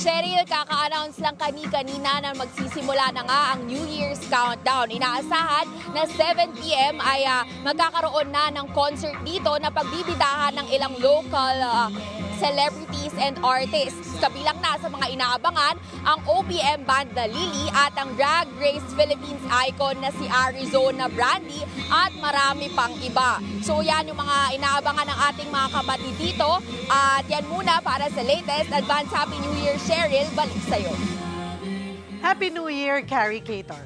Cheryl, kaka-announce lang kanina na magsisimula na nga ang New Year's Countdown. Inaasahan na 7 p.m. ay magkakaroon na ng concert dito na pagbibidahan ng ilang local celebrities and artists. Kabilang na sa mga inaabangan ang OPM band na Lily at ang Drag Race Philippines icon na si Arizona Brandy at marami pang iba. So yan yung mga inaabangan ng ating mga kapatid dito. At yan muna para sa latest. Advance Happy New Year, Cheryl. Balik sa'yo. Happy New Year, Carrie Cator.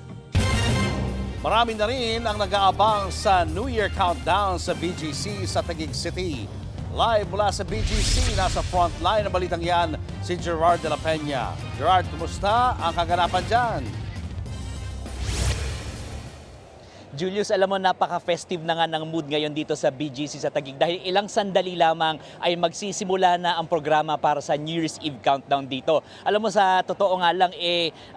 Marami na rin ang nag-aabang sa New Year Countdown sa BGC sa Taguig City. Live mula sa BGC, nasa frontline ng balitang yan, si Gerard de la Peña. Gerard, kumusta ang kaganapan dyan? Julius, alam mo, napaka-festive na nga ng mood ngayon dito sa BGC sa Taguig dahil ilang sandali lamang ay magsisimula na ang programa para sa New Year's Eve countdown dito. Alam mo, sa totoo nga lang,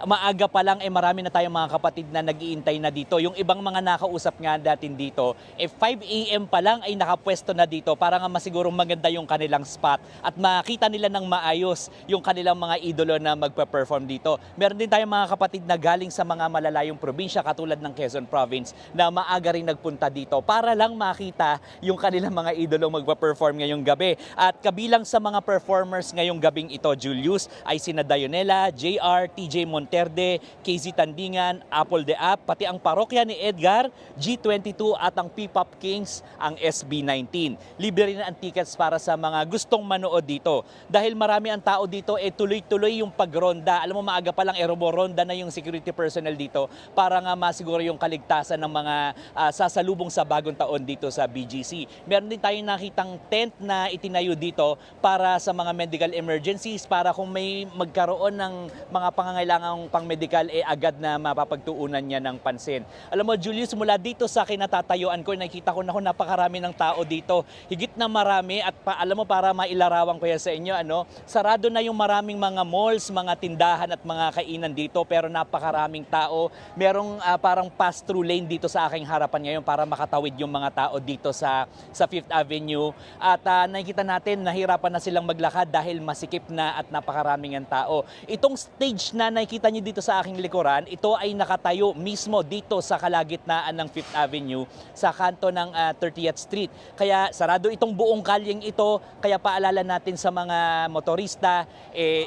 maaga pa lang, marami na tayong mga kapatid na nag-iintay na dito. Yung ibang mga nakausap nga natin dito, 5 a.m. pa lang ay nakapwesto na dito para nga masigurong maganda yung kanilang spot at makita nila ng maayos yung kanilang mga idolo na magpa-perform dito. Meron din tayong mga kapatid na galing sa mga malalayong probinsya katulad ng Quezon Province na maaga rin nagpunta dito para lang makita yung kanilang mga idolong magpa-perform ngayong gabi. At kabilang sa mga performers ngayong gabing ito, Julius, ay sina Dionela, JR, TJ Monterde, KZ Tandingan, Apple de App, pati ang parokya ni Edgar, G22 at ang P-Pop Kings, ang SB19. Libre rin ang tickets para sa mga gustong manood dito. Dahil marami ang tao dito, tuloy-tuloy yung pagronda. Alam mo, maaga pa lang, rumoronda na yung security personnel dito para nga masiguro yung kaligtasan ng mga sasalubong sa bagong taon dito sa BGC. Meron din tayong nakitang tent na itinayo dito para sa mga medical emergencies, para kung may magkaroon ng mga pangangailangang pang-medical, agad na mapapagtuunan niya ng pansin. Alam mo, Julius, mula dito sa kinatatayuan ko, nakita ko na napakarami ng tao dito. Higit na marami at alam mo, para mailarawan ko yan sa inyo, sarado na yung maraming mga malls, mga tindahan at mga kainan dito, pero napakaraming tao. Merong parang pass-through lane dito sa aking harapan ngayon para makatawid yung mga tao dito sa Fifth Avenue. At nakikita natin, nahirapan na silang maglakad dahil masikip na at napakaraming ang tao. Itong stage na nakikita niyo dito sa aking likuran, ito ay nakatayo mismo dito sa kalagitnaan ng Fifth Avenue sa kanto ng 30th Street. Kaya sarado itong buong kalyeng ito, kaya paalala natin sa mga motorista,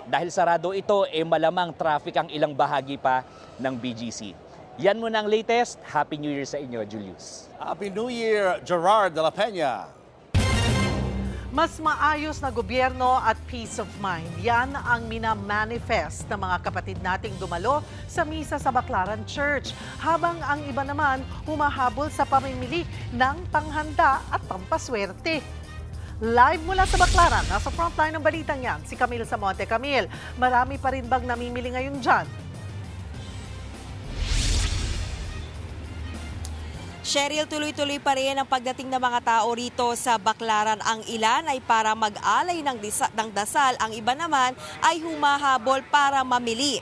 dahil sarado ito, malamang traffic ang ilang bahagi pa ng BGC. Yan muna ang latest. Happy New Year sa inyo, Julius. Happy New Year, Gerard de la Peña. Mas maayos na gobyerno at peace of mind. Yan ang minamanifest ng mga kapatid nating dumalo sa misa sa Baclaran Church. Habang ang iba naman humahabol sa pamimili ng panghanda at pampaswerte. Live mula sa Baclaran, nasa frontline ng balitang yan, si Camille Samonte. Camille, marami pa rin bang namimili ngayon dyan? Cheryl, tuloy-tuloy pa rin ang pagdating ng mga tao rito sa Baclaran. Ang ilan ay para mag-alay ng dasal, ang iba naman ay humahabol para mamili.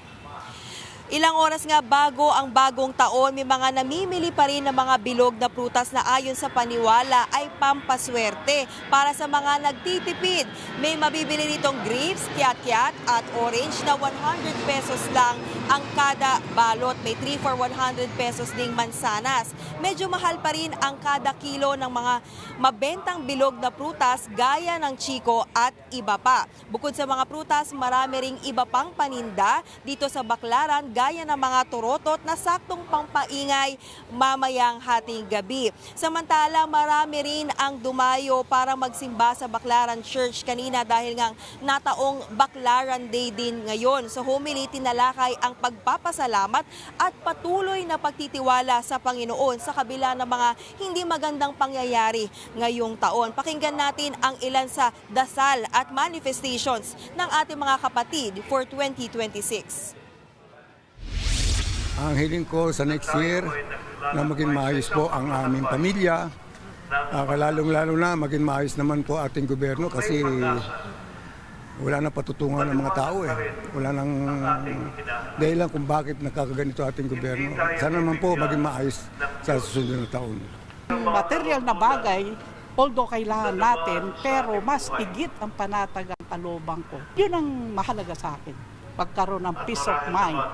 Ilang oras nga bago ang bagong taon, may mga namimili pa rin ng mga bilog na prutas na ayon sa paniwala ay pampaswerte para sa mga nagtitipid. May mabibili nitong grapes, kiat-kiat at orange na 100 pesos lang ang kada balot. May 3 for 100 pesos ding mansanas. Medyo mahal pa rin ang kada kilo ng mga mabentang bilog na prutas gaya ng chiko at iba pa. Bukod sa mga prutas, marami ring iba pang paninda dito sa Baclaran gaya ng mga turotot na saktong pampaingay mamayang hating gabi. Samantala, marami rin ang dumayo para magsimba sa Baclaran Church kanina dahil nga nataong Baclaran Day din ngayon. So homily, tinalakay ang pagpapasalamat at patuloy na pagtitiwala sa Panginoon sa kabila ng mga hindi magandang pangyayari ngayong taon. Pakinggan natin ang ilan sa dasal at manifestations ng ating mga kapatid for 2026. Ang hiling ko sa next year na maging maayos po ang aming pamilya. Lalong-lalo na maging maayos naman po ating gobyerno kasi wala nang patutungan ng mga tao eh. Wala nang dahilan kung bakit nakakaganito ating gobyerno. Sana naman po maging maayos sa susunod na taon. Material na bagay, although kailangan natin, pero mas higit ang panatagang kalooban ko. Yun ang mahalaga sa akin, pagkaroon ng peace of mind.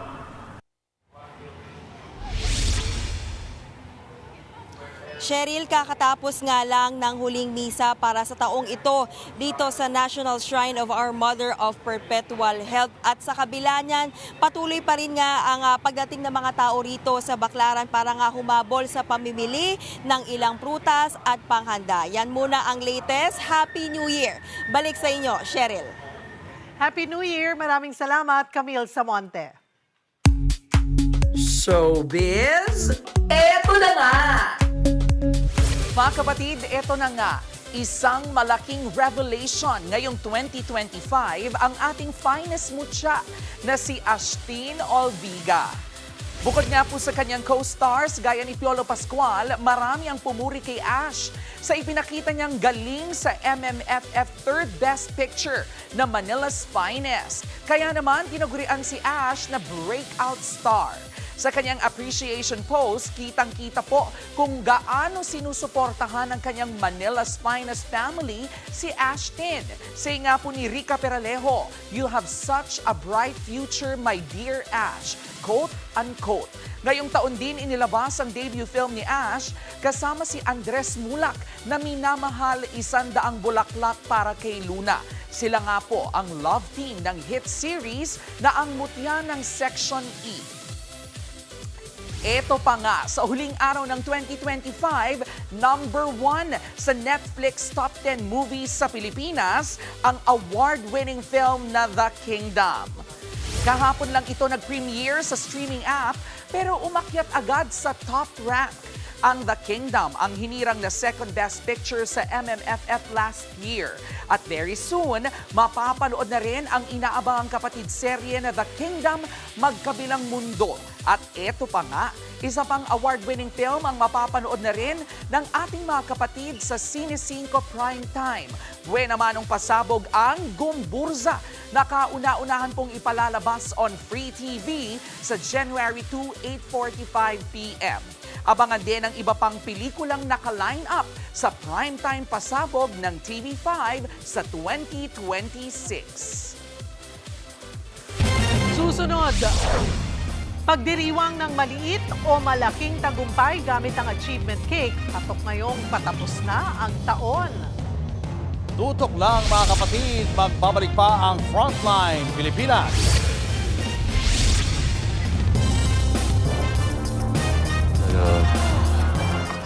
Cheryl, kakatapos nga lang ng huling misa para sa taong ito dito sa National Shrine of Our Mother of Perpetual Health. At sa kabila niyan, patuloy pa rin nga ang pagdating ng mga tao rito sa Baclaran para nga humabol sa pamimili ng ilang prutas at panghanda. Yan muna ang latest. Happy New Year! Balik sa inyo, Cheryl. Happy New Year! Maraming salamat, Camille Samonte. Showbiz, eto na nga! Mga kapatid, ito na nga, isang malaking revelation ngayong 2025 ang ating finest mutya na si Ashtin Olviga. Bukod nga po sa kanyang co-stars gaya ni Piolo Pascual, marami ang pumuri kay Ash sa ipinakita niyang galing sa MMFF Third Best Picture na Manila's Finest. Kaya naman, tinagurian si Ash na breakout star. Sa kanyang appreciation post, kitang-kita po kung gaano sinusuportahan ng kanyang Manila's Finest family si Ashtin. Say nga po ni Rica Peralejo, "You have such a bright future, my dear Ash." Quote, unquote. Ngayong taon din inilabas ang debut film ni Ash kasama si Andres Mulak na Minamahal 100 Bulaklak para kay Luna. Sila nga po ang love team ng hit series na ang mutya ng Section E. Ito pa nga, sa huling araw ng 2025, number 1 sa Netflix Top 10 Movies sa Pilipinas, ang award-winning film na The Kingdom. Kahapon lang ito nag-premiere sa streaming app, pero umakyat agad sa top rank. Ang The Kingdom ang hinirang na second best picture sa MMFF last year. At very soon, mapapanood na rin ang inaabangang kapatid serye na The Kingdom Magkabilang Mundo. At eto pa nga, isa pang award-winning film ang mapapanood na rin ng ating mga kapatid sa Cine 5 Prime Time. Buena manong pasabog ang Gumburza na kauna-unahan pong ipalalabas on Free TV sa January 2, 8:45 p.m. Abangan din ang iba pang pelikulang naka-line up sa primetime pasabog ng TV5 sa 2026. Susunod, pagdiriwang ng maliit o malaking tagumpay gamit ang achievement cake. Patok ngayong patapos na ang taon. Tutok lang mga kapatid, magbabalik pa ang Frontline Pilipinas.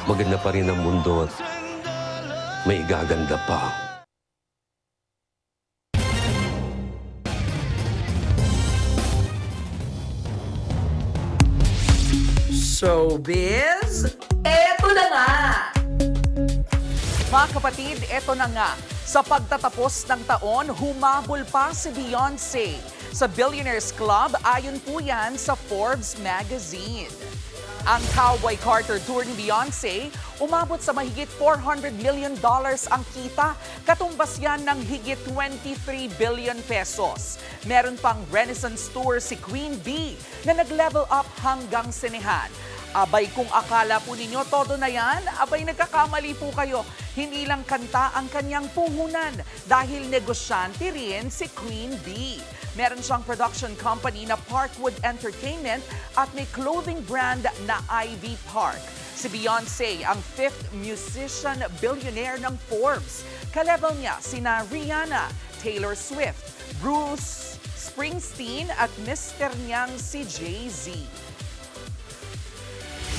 Maganda pa rin ang mundo at may igaganda pa. Showbiz, eto na nga! Mga kapatid, eto na nga. Sa pagtatapos ng taon, humabol pa si Beyonce sa Billionaires Club ayon po yan sa Forbes magazine. Ang Cowboy Carter Tour ni Beyonce, umabot sa mahigit $400 million ang kita. Katumbas yan ng higit 23 billion pesos. Meron pang Renaissance Tour si Queen Bee na nag-level up hanggang sinehan. Abay, kung akala po ninyo todo na yan, abay nagkakamali po kayo. Hindi lang kanta ang kanyang puhunan dahil negosyante rin si Queen Bee. Meron siyang production company na Parkwood Entertainment at may clothing brand na Ivy Park. Si Beyonce ang 5th musician billionaire ng Forbes. Kalevel niya sina Rihanna, Taylor Swift, Bruce Springsteen at mister niyang si Jay-Z.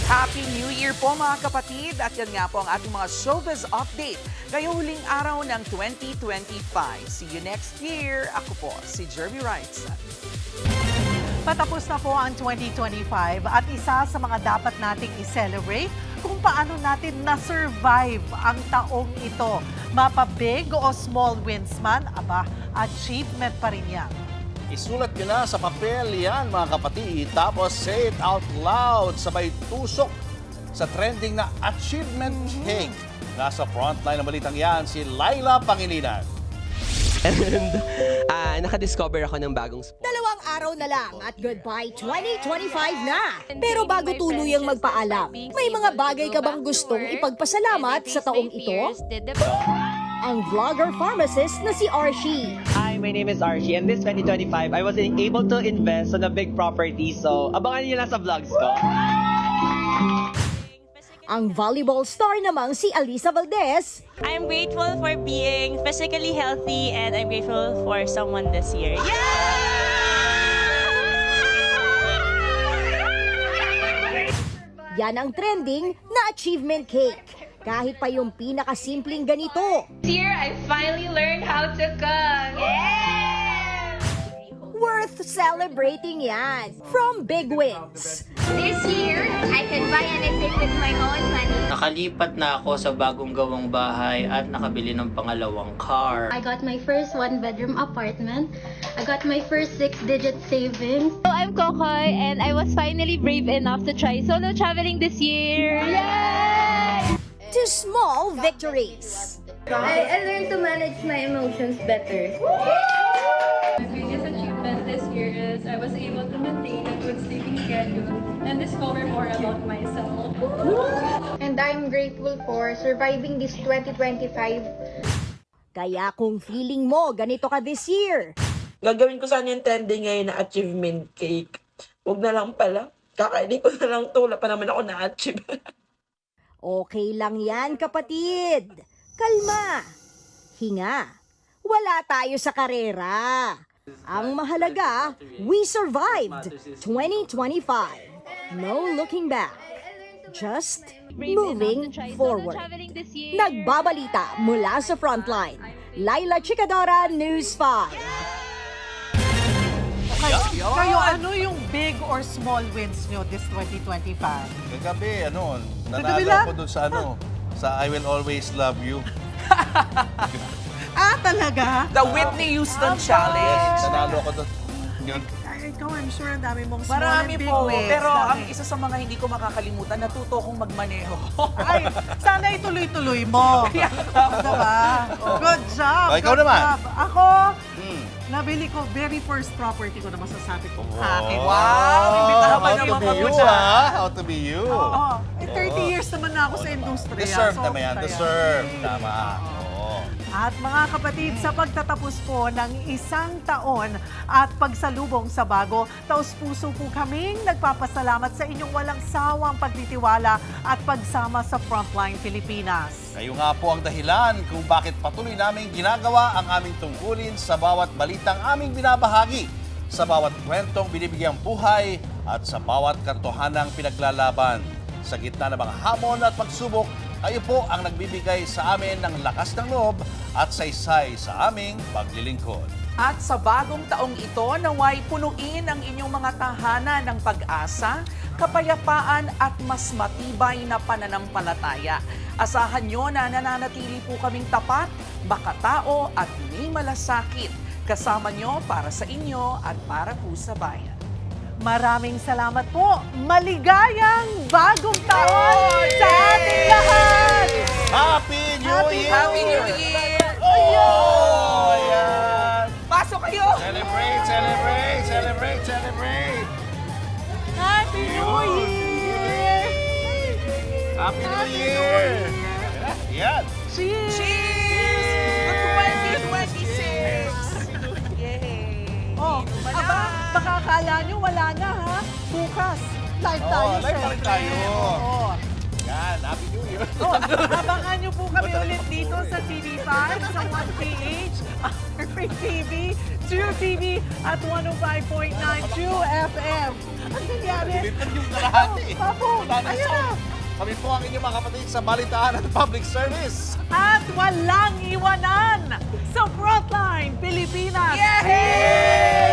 Happy New Year po mga kapatid! At yan nga po ang ating mga showbiz update ngayong huling araw ng 2025. See you next year! Ako po si Jeremy Wrightson. Patapos na po ang 2025 at isa sa mga dapat nating i-celebrate kung paano natin na-survive ang taong ito. Mapa-big o small wins man, achievement pa rin yan. Isulat nyo na sa papel yan mga kapatid. Tapos say it out loud. Sabay tusok sa trending na achievement cake. Nasa frontline ng balitang yan si Laila Pangilinan. And nakadiscover ako ng bagong sport. 2 araw na lang at goodbye 2025 na. Pero bago tuluyang magpaalam, may mga bagay ka bang gustong ipagpasalamat sa taong ito? Ang vlogger pharmacist na si Archie. Hi, my name is Archie and this 2025, I was able to invest on a big property so abangan niyo lang sa vlogs ko. Ang volleyball star namang si Alisa Valdez. I'm grateful for being physically healthy and I'm grateful for someone this year. Yan ang trending na achievement cake. Kahit pa yung pinakasimpleng ganito. This year, I finally learned how to cook. Worth celebrating yan. From big wins. This year, I can buy anything with my own money. Nakalipat na ako sa bagong gawang bahay at nakabili ng pangalawang car. I got my first 1-bedroom apartment. I got my first 6-digit savings. So I'm Kokoy and I was finally brave enough to try solo traveling this year. Yay! To small victories. I learned to manage my emotions better. My biggest achievement this year is I was able to maintain a good sleeping schedule and discover more about myself. And I'm grateful for surviving this 2025. Kaya kung feeling mo ganito ka this year, gagawin ko sana yung trending ngayon na achievement cake. Huwag na lang pala. Kakainin ko na lang to. Wala pa naman ako na-achieve. okay lang yan kapatid. Kalma. Hinga. Wala tayo sa karera. Ang mahalaga, we survived 2025. No looking back. Just moving forward. Nagbabalita mula sa frontline. Laila Chicadora, News 5. Kayo, ano yung big or small wins nyo this 2025? Kagabi, Kagabi nanalo lang? ako doon sa sa I Will Always Love You. Talaga? The Whitney Houston Challenge. Nanalo ako doon. Ikaw, I'm sure ang dami mong small Marami and big po, wins. pero Dami. ang isa sa mga hindi ko makakalimutan, natuto akong magmaneho. Ay, sana ituloy-tuloy mo. Diba? Good job. Oh, ikaw good naman. job. Ako, nabili ko, very first property ko na masasabi ko. Akin. Wow! Imbitahan pa How naman to be ako you, dyan. ha? How to be you. Oo. 30 years naman na ako sa industriya. Deserve So, naman yan. kaya- Deserve. Tama. At mga kapatid, sa pagtatapos po ng 1 taon at pagsalubong sa bago, taos-puso po kaming nagpapasalamat sa inyong walang sawang pagtitiwala at pagsama sa Frontline Pilipinas. Kayo nga po ang dahilan kung bakit patuloy naming ginagawa ang aming tungkulin sa bawat balitang aming binabahagi, sa bawat kwentong binibigyang buhay at sa bawat kartohanang pinaglalaban. Sa gitna ng mga hamon at pagsubok, kayo po ang nagbibigay sa amin ng lakas ng loob at saysay sa aming paglilingkod. At sa bagong taong ito, naway punuin ang inyong mga tahanan ng pag-asa, kapayapaan at mas matibay na pananampalataya. Asahan nyo na nananatili po kaming tapat, makatao at may malasakit. Kasama nyo para sa inyo at para po sa bayan. Maraming salamat po. Maligayang bagong taon sa ating lahat! Happy New Year! Happy New Year! Oh! Ayan! Pasok kayo! Celebrate, celebrate, celebrate, celebrate! Happy New Year! Happy New Year! Yan! Cheers! Cheers! 2026! Yay! Oh, aba, baka akala nyo wala na ha? Bukas, live tayo. Live pa rin tayo. Oo. Yan, Happy New Year! Oh, abangan nyo po kami ulit dito sa TV5, sa 1PH, Free TV, True TV, at 105.9 True FM. Ang nangyari? Ulitan yung kalahati. Papo, ayun na. Kami po ang inyong mga kapatid sa Balitaan at Public Service. At walang iwanan sa Frontline Pilipinas. Yay!